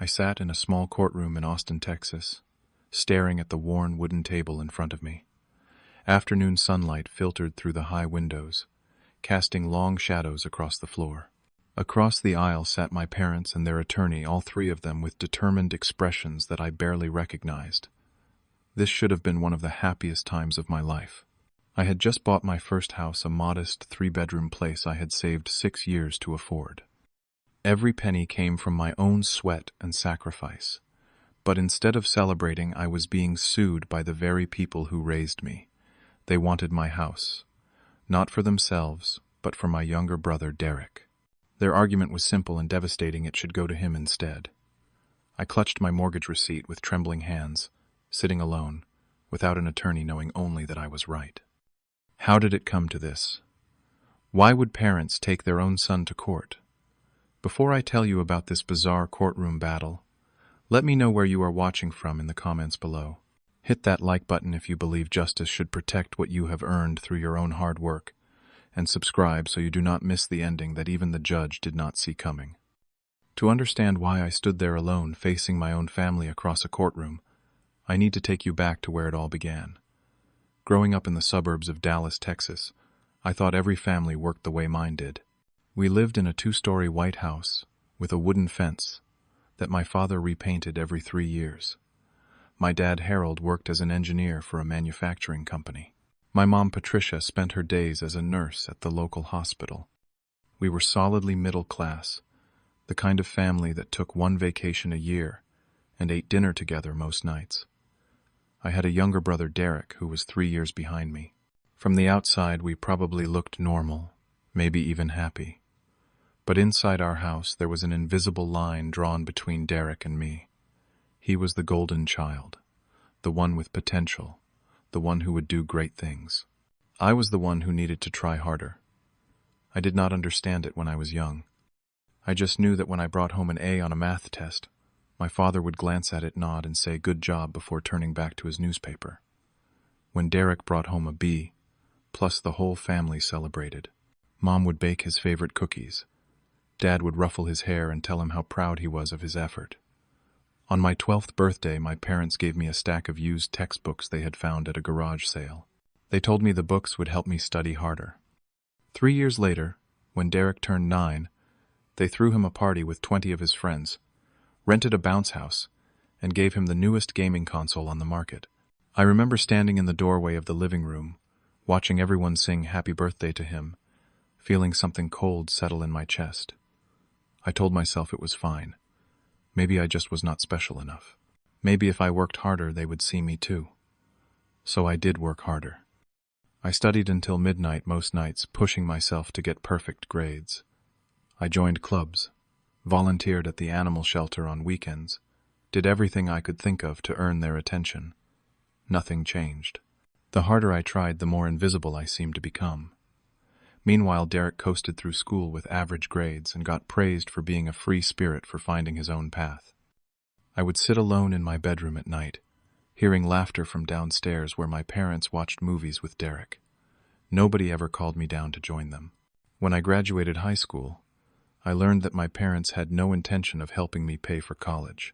I sat in a small courtroom in Austin, Texas, staring at the worn wooden table in front of me. Afternoon sunlight filtered through the high windows, casting long shadows across the floor. Across the aisle sat my parents and their attorney, all three of them with determined expressions that I barely recognized. This should have been one of the happiest times of my life. I had just bought my first house, a modest 3-bedroom place I had saved 6 years to afford. Every penny came from my own sweat and sacrifice. But instead of celebrating, I was being sued by the very people who raised me. They wanted my house, not for themselves, but for my younger brother, Derek. Their argument was simple and devastating. It should go to him instead. I clutched my mortgage receipt with trembling hands, sitting alone, without an attorney, knowing only that I was right. How did it come to this? Why would parents take their own son to court? Before I tell you about this bizarre courtroom battle, let me know where you are watching from in the comments below. Hit that like button if you believe justice should protect what you have earned through your own hard work, and subscribe so you do not miss the ending that even the judge did not see coming. To understand why I stood there alone, facing my own family across a courtroom, I need to take you back to where it all began. Growing up in the suburbs of Dallas, Texas, I thought every family worked the way mine did. We lived in a 2-story white house with a wooden fence that my father repainted every 3 years. My dad, Harold, worked as an engineer for a manufacturing company. My mom, Patricia, spent her days as a nurse at the local hospital. We were solidly middle class, the kind of family that took 1 vacation a year and ate dinner together most nights. I had a younger brother, Derek, who was 3 years behind me. From the outside, we probably looked normal, maybe even happy. But inside our house, there was an invisible line drawn between Derek and me. He was the golden child, the one with potential, the one who would do great things. I was the one who needed to try harder. I did not understand it when I was young. I just knew that when I brought home an A on a math test, my father would glance at it, nod, and say, "Good job," before turning back to his newspaper. When Derek brought home a B, plus the whole family celebrated. Mom would bake his favorite cookies. Dad would ruffle his hair and tell him how proud he was of his effort. On my 12th birthday, my parents gave me a stack of used textbooks they had found at a garage sale. They told me the books would help me study harder. 3 years later, when Derek turned 9, they threw him a party with 20 of his friends, rented a bounce house, and gave him the newest gaming console on the market. I remember standing in the doorway of the living room, watching everyone sing happy birthday to him, feeling something cold settle in my chest. I told myself it was fine. Maybe I just was not special enough. Maybe if I worked harder, they would see me too. So I did work harder. I studied until midnight most nights, pushing myself to get perfect grades. I joined clubs, volunteered at the animal shelter on weekends, did everything I could think of to earn their attention. Nothing changed. The harder I tried, the more invisible I seemed to become. Meanwhile, Derek coasted through school with average grades and got praised for being a free spirit for finding his own path. I would sit alone in my bedroom at night, hearing laughter from downstairs where my parents watched movies with Derek. Nobody ever called me down to join them. When I graduated high school, I learned that my parents had no intention of helping me pay for college.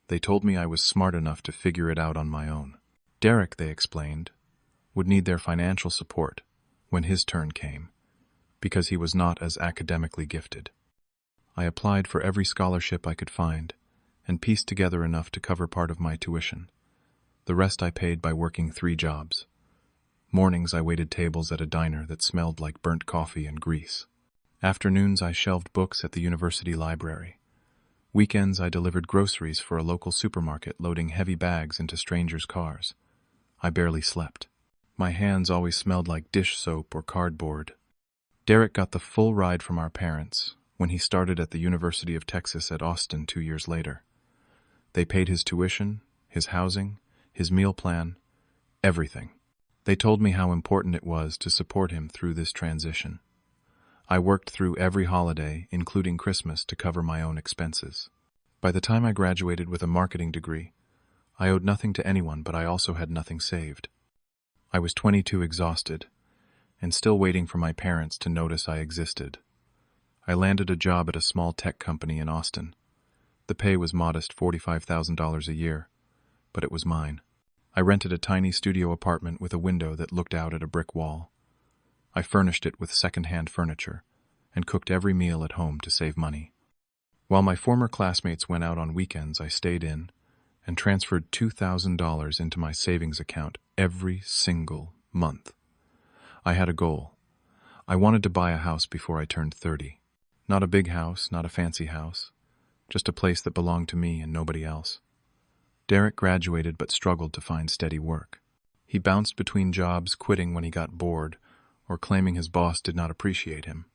They told me I was smart enough to figure it out on my own. Derek, they explained, would need their financial support when his turn came, because he was not as academically gifted. I applied for every scholarship I could find and pieced together enough to cover part of my tuition. The rest I paid by working 3 jobs. Mornings I waited tables at a diner that smelled like burnt coffee and grease. Afternoons I shelved books at the university library. Weekends I delivered groceries for a local supermarket, loading heavy bags into strangers' cars. I barely slept. My hands always smelled like dish soap or cardboard. Derek got the full ride from our parents when he started at the University of Texas at Austin 2 years later. They paid his tuition, his housing, his meal plan, everything. They told me how important it was to support him through this transition. I worked through every holiday, including Christmas, to cover my own expenses. By the time I graduated with a marketing degree, I owed nothing to anyone, but I also had nothing saved. I was 22, exhausted, and still waiting for my parents to notice I existed. I landed a job at a small tech company in Austin. The pay was modest $45,000 a year, but it was mine. I rented a tiny studio apartment with a window that looked out at a brick wall. I furnished it with second-hand furniture and cooked every meal at home to save money. While my former classmates went out on weekends, I stayed in and transferred $2,000 into my savings account every single month. I had a goal. I wanted to buy a house before I turned 30. Not a big house, not a fancy house, just a place that belonged to me and nobody else. Derek graduated but struggled to find steady work. He bounced between jobs, quitting when he got bored or claiming his boss did not appreciate him.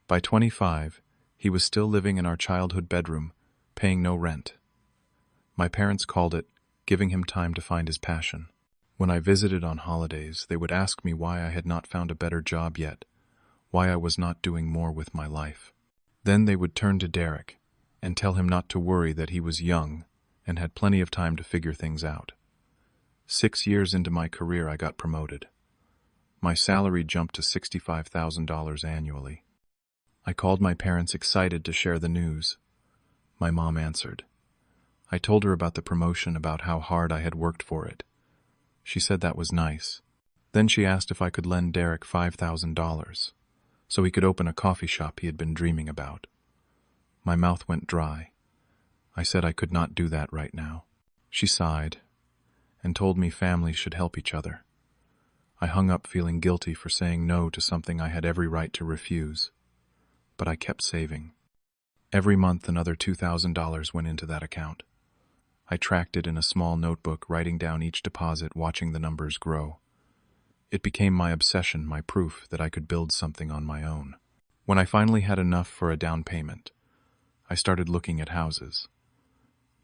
By 25, he was still living in our childhood bedroom, paying no rent. My parents called it giving him time to find his passion. When I visited on holidays, they would ask me why I had not found a better job yet, why I was not doing more with my life. Then they would turn to Derek and tell him not to worry, that he was young and had plenty of time to figure things out. 6 years into my career, I got promoted. My salary jumped to $65,000 annually. I called my parents, excited to share the news. My mom answered. I told her about the promotion, about how hard I had worked for it. She said that was nice. Then she asked if I could lend Derek $5,000 so he could open a coffee shop he had been dreaming about. My mouth went dry. I said I could not do that right now. She sighed and told me families should help each other. I hung up feeling guilty for saying no to something I had every right to refuse. But I kept saving. Every month another $2,000 went into that account. I tracked it in a small notebook, writing down each deposit, watching the numbers grow. It became my obsession, my proof that I could build something on my own. When I finally had enough for a down payment, I started looking at houses.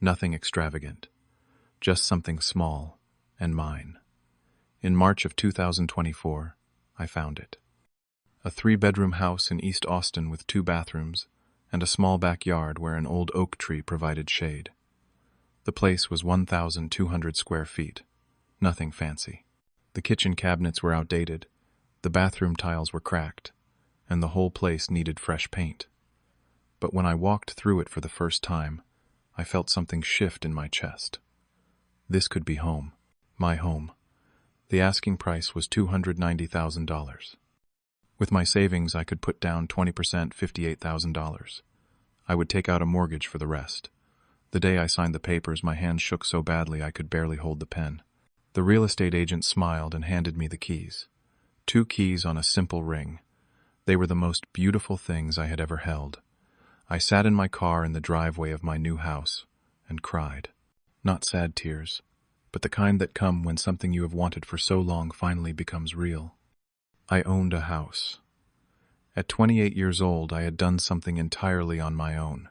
Nothing extravagant, just something small and mine. In March of 2024, I found it. A 3-bedroom house in East Austin with 2 bathrooms and a small backyard where an old oak tree provided shade. The place was 1,200 square feet, nothing fancy. The kitchen cabinets were outdated, the bathroom tiles were cracked, and the whole place needed fresh paint. But when I walked through it for the first time, I felt something shift in my chest. This could be home, my home. The asking price was $290,000. With my savings, I could put down 20%, $58,000. I would take out a mortgage for the rest. The day I signed the papers, my hands shook so badly I could barely hold the pen. The real estate agent smiled and handed me the keys. 2 keys on a simple ring. They were the most beautiful things I had ever held. I sat in my car in the driveway of my new house and cried. Not sad tears, but the kind that come when something you have wanted for so long finally becomes real. I owned a house. At 28 years old, I had done something entirely on my own.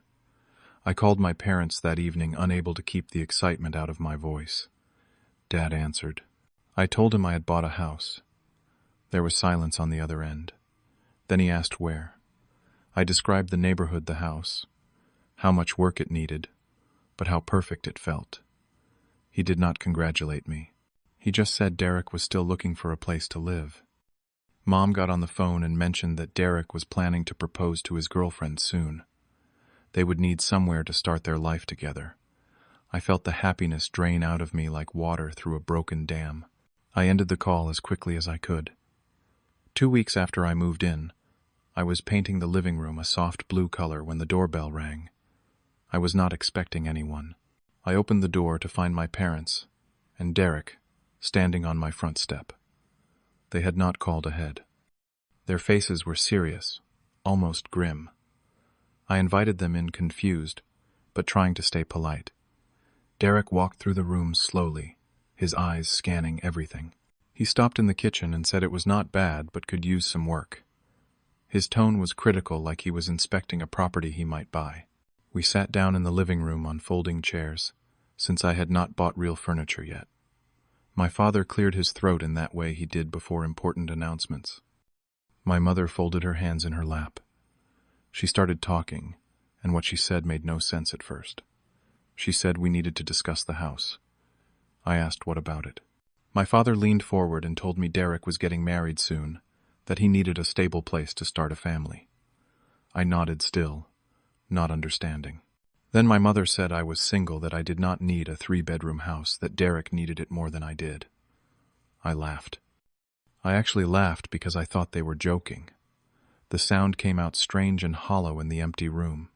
I called my parents that evening, unable to keep the excitement out of my voice. Dad answered. I told him I had bought a house. There was silence on the other end. Then he asked where. I described the neighborhood, the house, how much work it needed, but how perfect it felt. He did not congratulate me. He just said Derek was still looking for a place to live. Mom got on the phone and mentioned that Derek was planning to propose to his girlfriend soon. They would need somewhere to start their life together. I felt the happiness drain out of me like water through a broken dam. I ended the call as quickly as I could. 2 weeks after I moved in, I was painting the living room a soft blue color when the doorbell rang. I was not expecting anyone. I opened the door to find my parents and Derek standing on my front step. They had not called ahead. Their faces were serious, almost grim. I invited them in, confused, but trying to stay polite. Derek walked through the room slowly, his eyes scanning everything. He stopped in the kitchen and said it was not bad but could use some work. His tone was critical, like he was inspecting a property he might buy. We sat down in the living room on folding chairs, since I had not bought real furniture yet. My father cleared his throat in that way he did before important announcements. My mother folded her hands in her lap. She started talking, and what she said made no sense at first. She said we needed to discuss the house. I asked what about it. My father leaned forward and told me Derek was getting married soon, that he needed a stable place to start a family. I nodded still, not understanding. Then my mother said I was single, that I did not need a 3-bedroom house, that Derek needed it more than I did. I laughed. I actually laughed because I thought they were joking. The sound came out strange and hollow in the empty room.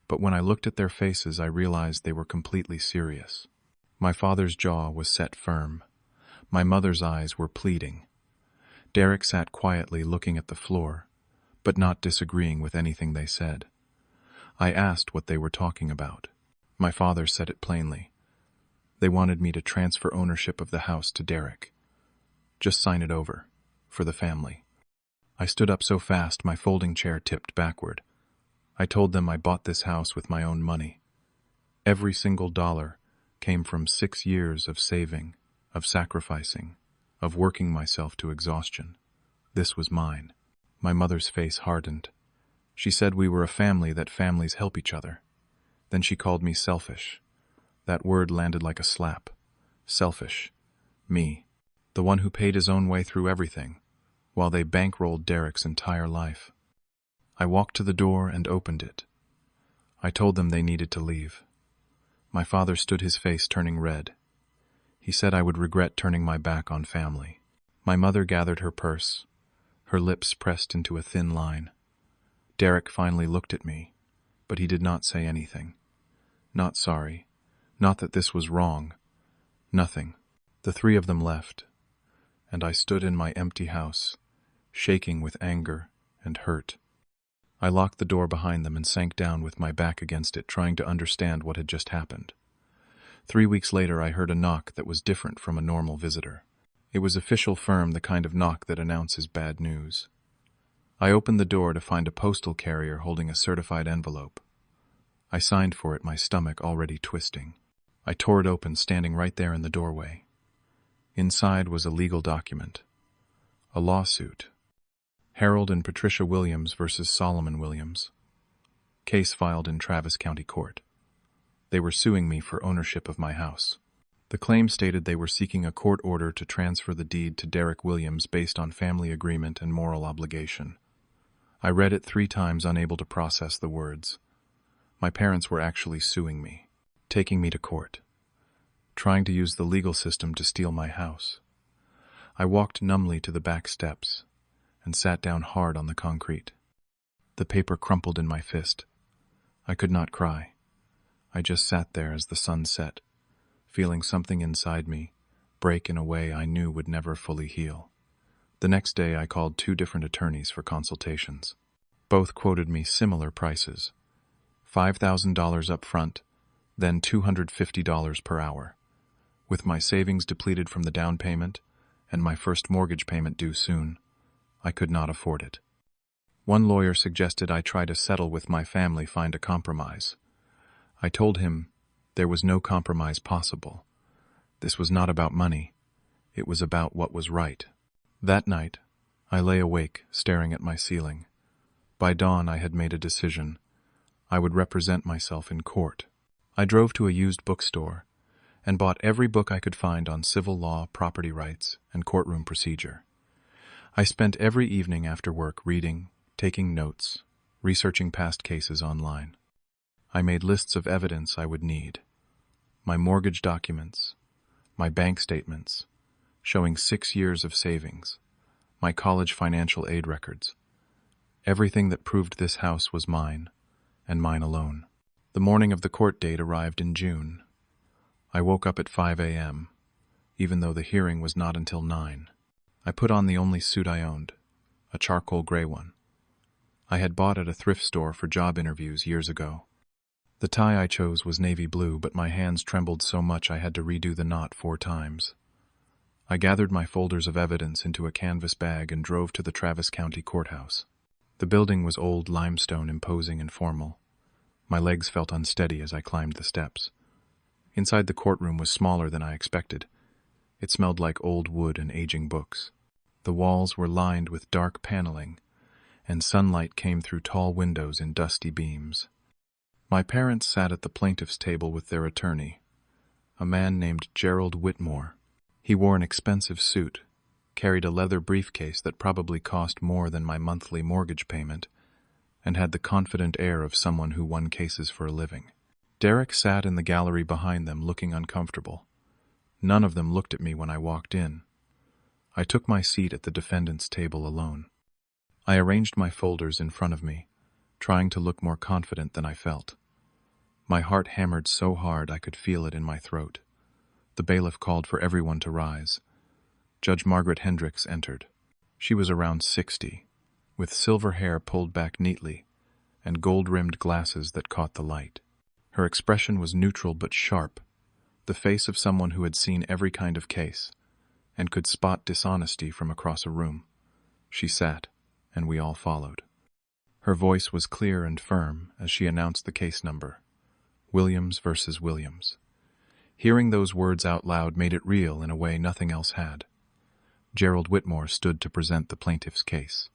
But when I looked at their faces, I realized they were completely serious. My father's jaw was set firm. My mother's eyes were pleading. Derek sat quietly looking at the floor, but not disagreeing with anything they said. I asked what they were talking about. My father said it plainly. They wanted me to transfer ownership of the house to Derek. Just sign it over, for the family. I stood up so fast my folding chair tipped backward. I told them I bought this house with my own money. Every single dollar came from 6 years of saving, of sacrificing, of working myself to exhaustion. This was mine. My mother's face hardened. She said we were a family, that families help each other. Then she called me selfish. That word landed like a slap. Selfish. Me. The one who paid his own way through everything, while they bankrolled Derek's entire life. I walked to the door and opened it. I told them they needed to leave. My father stood, his face turning red. He said I would regret turning my back on family. My mother gathered her purse, her lips pressed into a thin line. Derek finally looked at me, but he did not say anything. Not sorry, not that this was wrong, nothing. The 3 of them left, and I stood in my empty house, shaking with anger and hurt. I locked the door behind them and sank down with my back against it, trying to understand what had just happened. 3 weeks later, I heard a knock that was different from a normal visitor. It was official, firm, the kind of knock that announces bad news. I opened the door to find a postal carrier holding a certified envelope. I signed for it, my stomach already twisting. I tore it open, standing right there in the doorway. Inside was a legal document. A lawsuit. Harold and Patricia Williams versus Solomon Williams. Case filed in Travis County Court. They were suing me for ownership of my house. The claim stated they were seeking a court order to transfer the deed to Derek Williams based on family agreement and moral obligation. I read it 3 times, unable to process the words. My parents were actually suing me, taking me to court, trying to use the legal system to steal my house. I walked numbly to the back steps and sat down hard on the concrete. The paper crumpled in my fist. I could not cry. I just sat there as the sun set, feeling something inside me break in a way I knew would never fully heal. The next day, I called 2 different attorneys for consultations. Both quoted me similar prices, $5,000 up front, then $250 per hour. With my savings depleted from the down payment and my first mortgage payment due soon, I could not afford it. One lawyer suggested I try to settle with my family, find a compromise. I told him there was no compromise possible. This was not about money. It was about what was right. That night, I lay awake, staring at my ceiling. By dawn, I had made a decision. I would represent myself in court. I drove to a used bookstore and bought every book I could find on civil law, property rights, and courtroom procedure. I spent every evening after work reading, taking notes, researching past cases online. I made lists of evidence I would need. My mortgage documents, my bank statements, showing 6 years of savings, my college financial aid records. Everything that proved this house was mine, and mine alone. The morning of the court date arrived in June. I woke up at 5 a.m., even though the hearing was not until 9. I put on the only suit I owned, a charcoal gray one. I had bought at a thrift store for job interviews years ago. The tie I chose was navy blue, but my hands trembled so much I had to redo the knot 4 times. I gathered my folders of evidence into a canvas bag and drove to the Travis County Courthouse. The building was old limestone, imposing and formal. My legs felt unsteady as I climbed the steps. Inside the courtroom was smaller than I expected. It smelled like old wood and aging books. The walls were lined with dark paneling, and sunlight came through tall windows in dusty beams. My parents sat at the plaintiff's table with their attorney, a man named Gerald Whitmore. He wore an expensive suit, carried a leather briefcase that probably cost more than my monthly mortgage payment, and had the confident air of someone who won cases for a living. Derek sat in the gallery behind them, looking uncomfortable. None of them looked at me when I walked in. I took my seat at the defendant's table alone. I arranged my folders in front of me, trying to look more confident than I felt. My heart hammered so hard I could feel it in my throat. The bailiff called for everyone to rise. Judge Margaret Hendricks entered. She was around 60, with silver hair pulled back neatly and gold-rimmed glasses that caught the light. Her expression was neutral but sharp, the face of someone who had seen every kind of case and could spot dishonesty from across a room. She sat, and we all followed. Her voice was clear and firm as she announced the case number: Williams versus Williams. Hearing those words out loud made it real in a way nothing else had. Gerald Whitmore stood to present the plaintiff's case.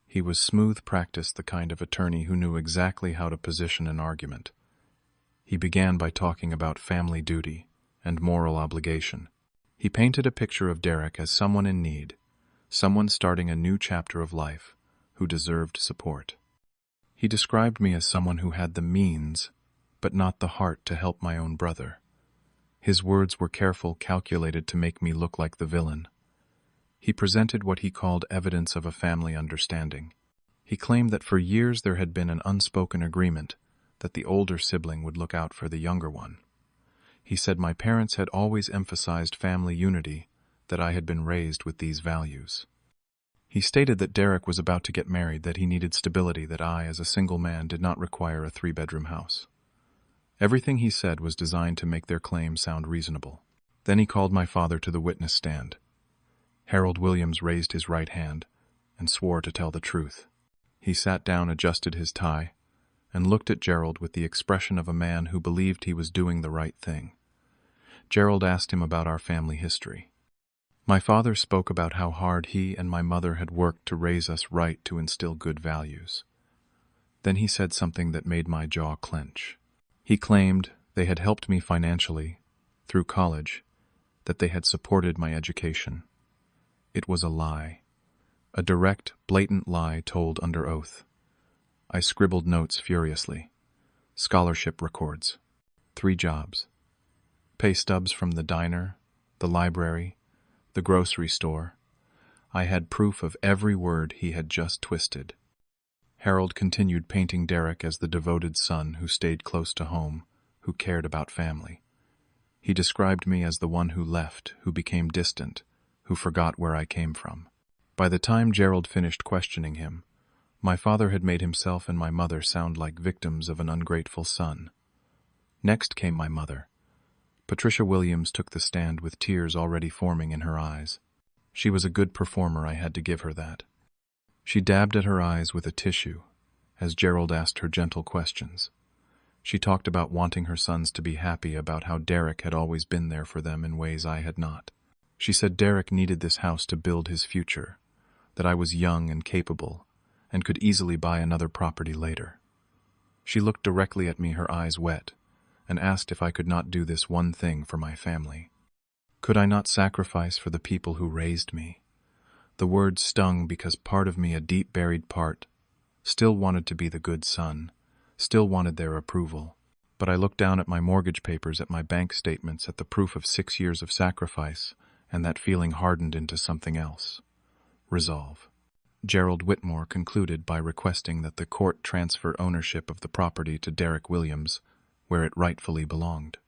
He was smooth practiced, the kind of attorney who knew exactly how to position an argument. He began by talking about family duty and moral obligation. He painted a picture of Derek as someone in need, someone starting a new chapter of life, who deserved support. He described me as someone who had the means, but not the heart to help my own brother. His words were careful, calculated to make me look like the villain. He presented what he called evidence of a family understanding. He claimed that for years there had been an unspoken agreement that the older sibling would look out for the younger one. He said my parents had always emphasized family unity, that I had been raised with these values. He stated that Derek was about to get married, that he needed stability, that I, as a single man, did not require a 3-bedroom house. Everything he said was designed to make their claim sound reasonable. Then he called my father to the witness stand. Harold Williams raised his right hand and swore to tell the truth. He sat down, adjusted his tie, and looked at Gerald with the expression of a man who believed he was doing the right thing. Gerald asked him about our family history. My father spoke about how hard he and my mother had worked to raise us right, to instill good values. Then he said something that made my jaw clench. He claimed they had helped me financially through college, that they had supported my education. It was a lie, a direct, blatant lie told under oath. I scribbled notes furiously. Scholarship records, 3 jobs, pay stubs from the diner, the library, the grocery store. I had proof of every word he had just twisted. Harold continued painting Derek as the devoted son who stayed close to home, who cared about family. He described me as the one who left, who became distant, who forgot where I came from. By the time Gerald finished questioning him, my father had made himself and my mother sound like victims of an ungrateful son. Next came my mother. Patricia Williams took the stand with tears already forming in her eyes. She was a good performer, I had to give her that. She dabbed at her eyes with a tissue as Gerald asked her gentle questions. She talked about wanting her sons to be happy, about how Derek had always been there for them in ways I had not. She said Derek needed this house to build his future, that I was young and capable, and could easily buy another property later. She looked directly at me, her eyes wet, and asked if I could not do this one thing for my family. Could I not sacrifice for the people who raised me? The words stung because part of me, a deep-buried part, still wanted to be the good son, still wanted their approval. But I looked down at my mortgage papers, at my bank statements, at the proof of 6 years of sacrifice, and that feeling hardened into something else. Resolve. Gerald Whitmore concluded by requesting that the court transfer ownership of the property to Derek Williams, where it rightfully belonged.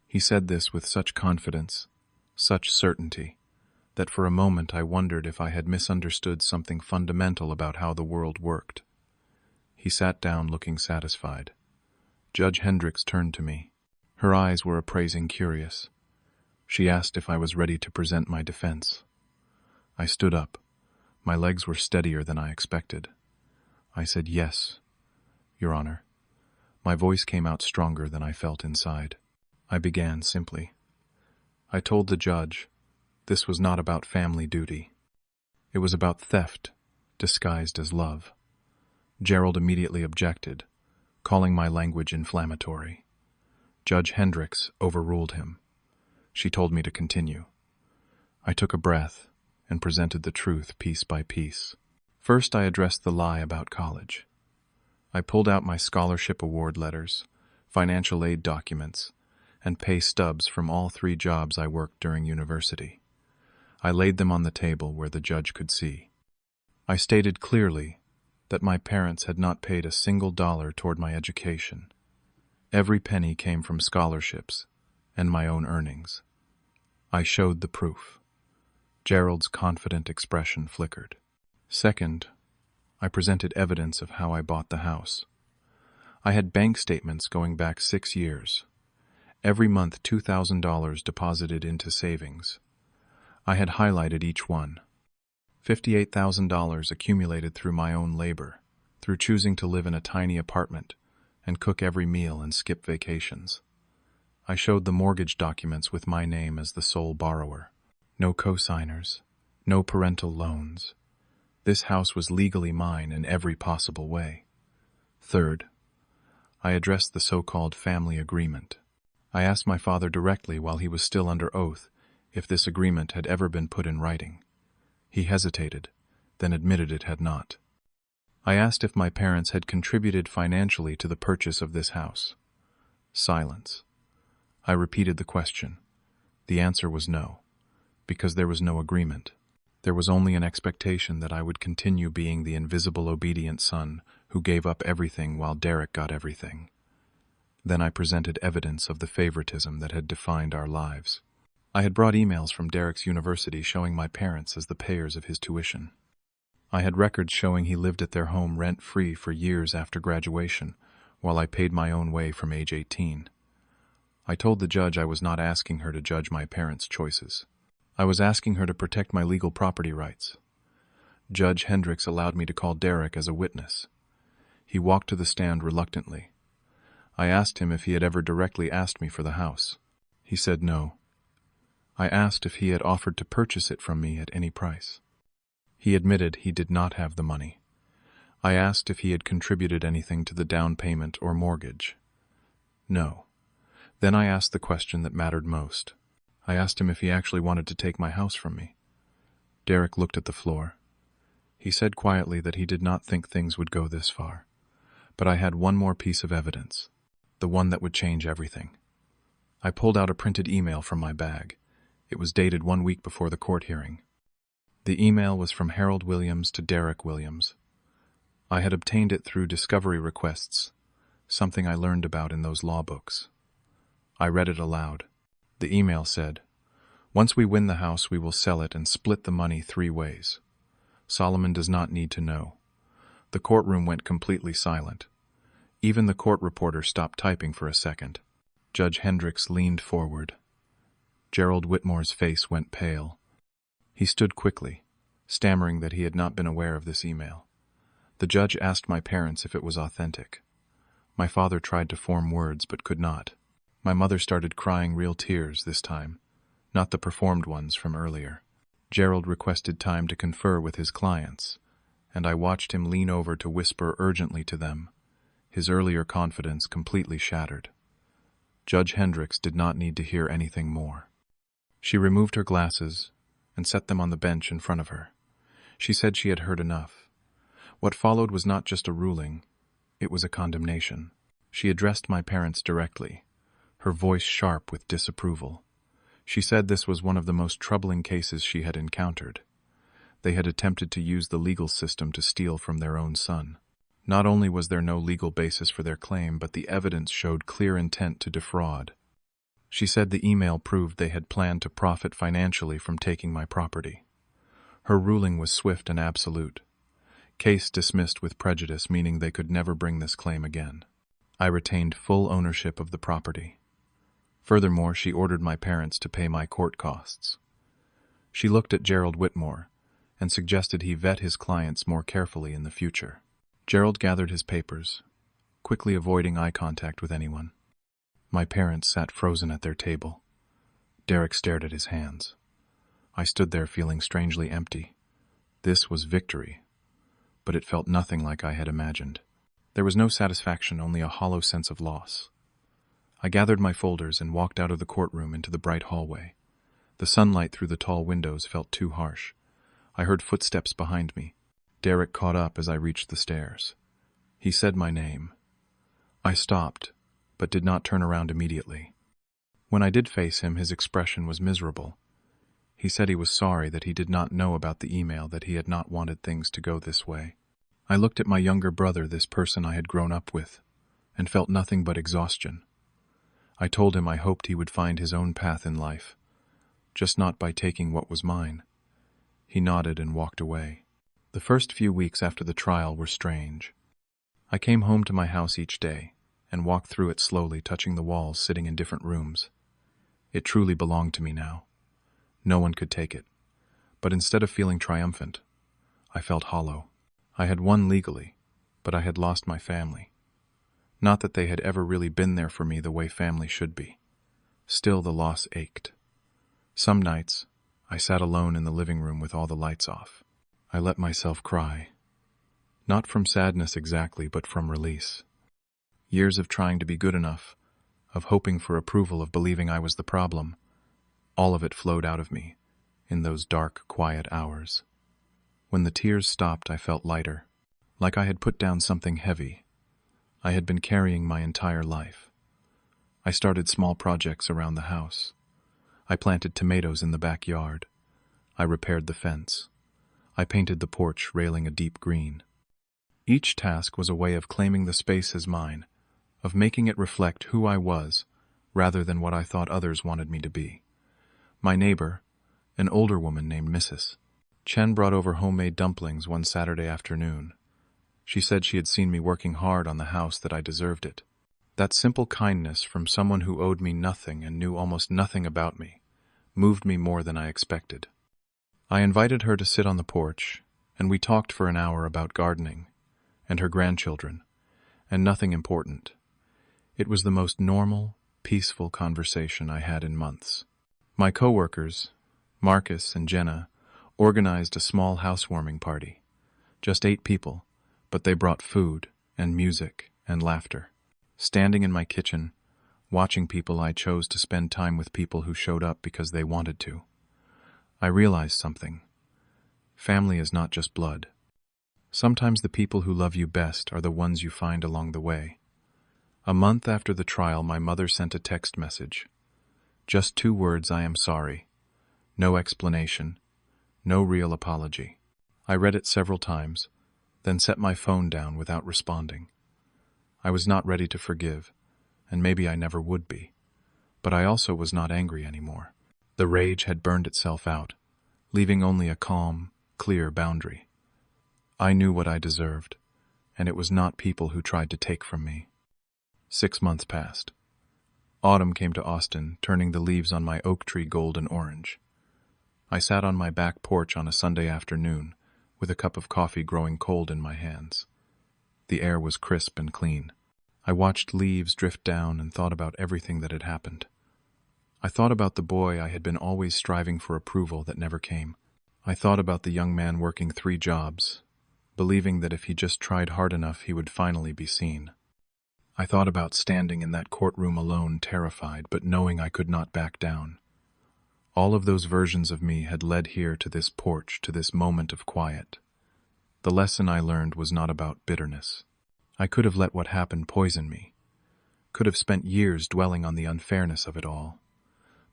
He said this with such confidence, such certainty, that for a moment I wondered if I had misunderstood something fundamental about how the world worked. He sat down looking satisfied. Judge Hendricks turned to me. Her eyes were appraising, curious. She asked if I was ready to present my defense. I stood up. My legs were steadier than I expected. I said, "Yes, Your Honor." My voice came out stronger than I felt inside. I began simply. I told the judge this was not about family duty. It was about theft, disguised as love. Gerald immediately objected, calling my language inflammatory. Judge Hendricks overruled him. She told me to continue. I took a breath and presented the truth piece by piece. First, I addressed the lie about college. I pulled out my scholarship award letters, financial aid documents, and pay stubs from all 3 jobs I worked during university. I laid them on the table where the judge could see. I stated clearly that my parents had not paid a single dollar toward my education. Every penny came from scholarships and my own earnings. I showed the proof. Gerald's confident expression flickered. Second, I presented evidence of how I bought the house. I had bank statements going back 6 years. Every month $2,000 deposited into savings. I had highlighted each one. $58,000 accumulated through my own labor, through choosing to live in a tiny apartment and cook every meal and skip vacations. I showed the mortgage documents with my name as the sole borrower. No co-signers, no parental loans. This house was legally mine in every possible way. Third, I addressed the so-called family agreement. I asked my father directly while he was still under oath if this agreement had ever been put in writing. He hesitated, then admitted it had not. I asked if my parents had contributed financially to the purchase of this house. Silence. I repeated the question. The answer was no, because there was no agreement. There was only an expectation that I would continue being the invisible obedient son who gave up everything while Derek got everything. Then I presented evidence of the favoritism that had defined our lives. I had brought emails from Derek's university showing my parents as the payers of his tuition. I had records showing he lived at their home rent-free for years after graduation, while I paid my own way from age 18. I told the judge I was not asking her to judge my parents' choices. I was asking her to protect my legal property rights. Judge Hendricks allowed me to call Derek as a witness. He walked to the stand reluctantly. I asked him if he had ever directly asked me for the house. He said no. I asked if he had offered to purchase it from me at any price. He admitted he did not have the money. I asked if he had contributed anything to the down payment or mortgage. No. Then I asked the question that mattered most. I asked him if he actually wanted to take my house from me. Derek looked at the floor. He said quietly that he did not think things would go this far. But I had one more piece of evidence, the one that would change everything. I pulled out a printed email from my bag. It was dated 1 week before the court hearing. The email was from Harold Williams to Derek Williams. I had obtained it through discovery requests, something I learned about in those law books. I read it aloud. The email said, "Once we win the house, we will sell it and split the money 3 ways. Solomon does not need to know." The courtroom went completely silent. Even the court reporter stopped typing for a second. Judge Hendricks leaned forward. Gerald Whitmore's face went pale. He stood quickly, stammering that he had not been aware of this email. The judge asked my parents if it was authentic. My father tried to form words but could not. My mother started crying real tears this time, not the performed ones from earlier. Gerald requested time to confer with his clients, and I watched him lean over to whisper urgently to them, his earlier confidence completely shattered. Judge Hendricks did not need to hear anything more. She removed her glasses and set them on the bench in front of her. She said she had heard enough. What followed was not just a ruling, it was a condemnation. She addressed my parents directly, her voice sharp with disapproval. She said this was one of the most troubling cases she had encountered. They had attempted to use the legal system to steal from their own son. Not only was there no legal basis for their claim, but the evidence showed clear intent to defraud. She said the email proved they had planned to profit financially from taking my property. Her ruling was swift and absolute. Case dismissed with prejudice, meaning they could never bring this claim again. I retained full ownership of the property. Furthermore, she ordered my parents to pay my court costs. She looked at Gerald Whitmore and suggested he vet his clients more carefully in the future. Gerald gathered his papers, quickly avoiding eye contact with anyone. My parents sat frozen at their table. Derek stared at his hands. I stood there feeling strangely empty. This was victory, but it felt nothing like I had imagined. There was no satisfaction, only a hollow sense of loss. I gathered my folders and walked out of the courtroom into the bright hallway. The sunlight through the tall windows felt too harsh. I heard footsteps behind me. Derek caught up as I reached the stairs. He said my name. I stopped, but did not turn around immediately. When I did face him, his expression was miserable. He said he was sorry that he did not know about the email, that he had not wanted things to go this way. I looked at my younger brother, this person I had grown up with, and felt nothing but exhaustion. I told him I hoped he would find his own path in life, just not by taking what was mine. He nodded and walked away. The first few weeks after the trial were strange. I came home to my house each day and walked through it slowly, touching the walls, sitting in different rooms. It truly belonged to me now. No one could take it. But instead of feeling triumphant, I felt hollow. I had won legally, but I had lost my family. Not that they had ever really been there for me the way family should be. Still, the loss ached. Some nights, I sat alone in the living room with all the lights off. I let myself cry. Not from sadness exactly, but from release. Years of trying to be good enough, of hoping for approval, of believing I was the problem, all of it flowed out of me in those dark, quiet hours. When the tears stopped, I felt lighter, like I had put down something heavy I had been carrying my entire life. I started small projects around the house. I planted tomatoes in the backyard. I repaired the fence. I painted the porch railing a deep green. Each task was a way of claiming the space as mine, of making it reflect who I was rather than what I thought others wanted me to be. My neighbor, an older woman named Mrs. Chen, brought over homemade dumplings one Saturday afternoon. She said she had seen me working hard on the house, that I deserved it. That simple kindness from someone who owed me nothing and knew almost nothing about me moved me more than I expected. I invited her to sit on the porch, and we talked for an hour about gardening and her grandchildren, and nothing important. It was the most normal, peaceful conversation I had in months. My co-workers, Marcus and Jenna, organized a small housewarming party. Just 8 people, but they brought food and music and laughter. Standing in my kitchen, watching people, I chose to spend time with people who showed up because they wanted to. I realized something. Family is not just blood. Sometimes the people who love you best are the ones you find along the way. A month after the trial, my mother sent a text message. Just 2 words: "I am sorry." No explanation, no real apology. I read it several times, then set my phone down without responding. I was not ready to forgive, and maybe I never would be. But I also was not angry anymore. The rage had burned itself out, leaving only a calm, clear boundary. I knew what I deserved, and it was not people who tried to take from me. 6 months passed. Autumn came to Austin, turning the leaves on my oak tree gold and orange. I sat on my back porch on a Sunday afternoon, with a cup of coffee growing cold in my hands. The air was crisp and clean. I watched leaves drift down and thought about everything that had happened. I thought about the boy I had been always striving for approval that never came. I thought about the young man working 3 jobs, believing that if he just tried hard enough he would finally be seen. I thought about standing in that courtroom alone, terrified, but knowing I could not back down. All of those versions of me had led here to this porch, to this moment of quiet. The lesson I learned was not about bitterness. I could have let what happened poison me, could have spent years dwelling on the unfairness of it all.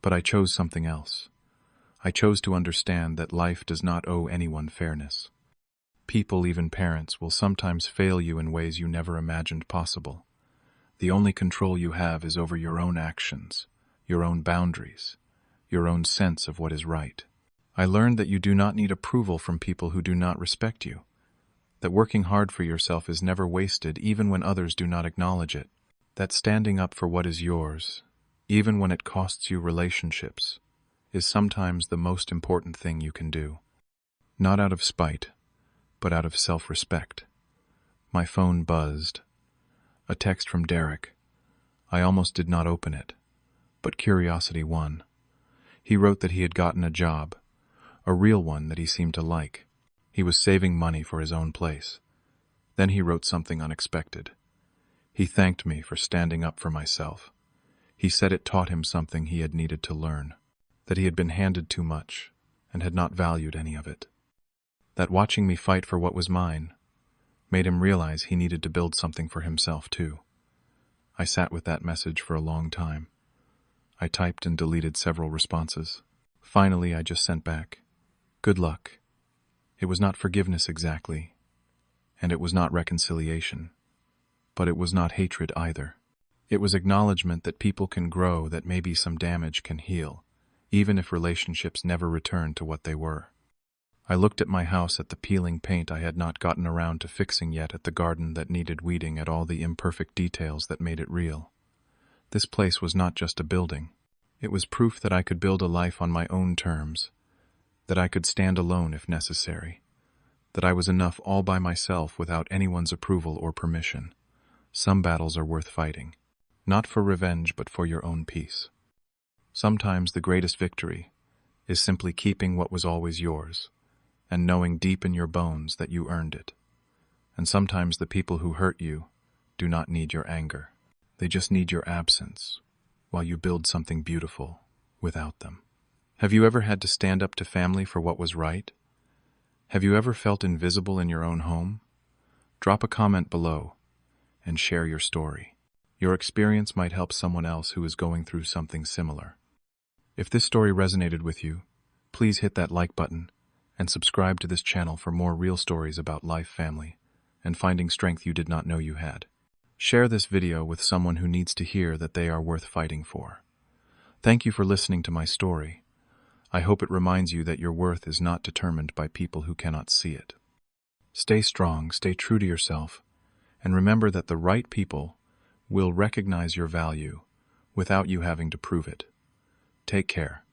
But I chose something else. I chose to understand that life does not owe anyone fairness. People, even parents, will sometimes fail you in ways you never imagined possible. The only control you have is over your own actions, your own boundaries, your own sense of what is right. I learned that you do not need approval from people who do not respect you, that working hard for yourself is never wasted even when others do not acknowledge it, that standing up for what is yours, even when it costs you relationships, is sometimes the most important thing you can do. Not out of spite, but out of self-respect. My phone buzzed. A text from Derek. I almost did not open it, but curiosity won. He wrote that he had gotten a job, a real one that he seemed to like. He was saving money for his own place. Then he wrote something unexpected. He thanked me for standing up for myself. He said it taught him something he had needed to learn, that he had been handed too much and had not valued any of it. That watching me fight for what was mine made him realize he needed to build something for himself too. I sat with that message for a long time. I typed and deleted several responses. Finally, I just sent back, "Good luck." It was not forgiveness exactly, and it was not reconciliation, but it was not hatred either. It was acknowledgement that people can grow, that maybe some damage can heal, even if relationships never return to what they were. I looked at my house, at the peeling paint I had not gotten around to fixing yet, at the garden that needed weeding, at all the imperfect details that made it real. This place was not just a building. It was proof that I could build a life on my own terms, that I could stand alone if necessary, that I was enough all by myself without anyone's approval or permission. Some battles are worth fighting, not for revenge but for your own peace. Sometimes the greatest victory is simply keeping what was always yours, and knowing deep in your bones that you earned it. And sometimes the people who hurt you do not need your anger. They just need your absence, while you build something beautiful without them. Have you ever had to stand up to family for what was right? Have you ever felt invisible in your own home? Drop a comment below and share your story. Your experience might help someone else who is going through something similar. If this story resonated with you, please hit that like button and subscribe to this channel for more real stories about life, family, and finding strength you did not know you had. Share this video with someone who needs to hear that they are worth fighting for. Thank you for listening to my story. I hope it reminds you that your worth is not determined by people who cannot see it. Stay strong, stay true to yourself, and remember that the right people will recognize your value without you having to prove it. Take care.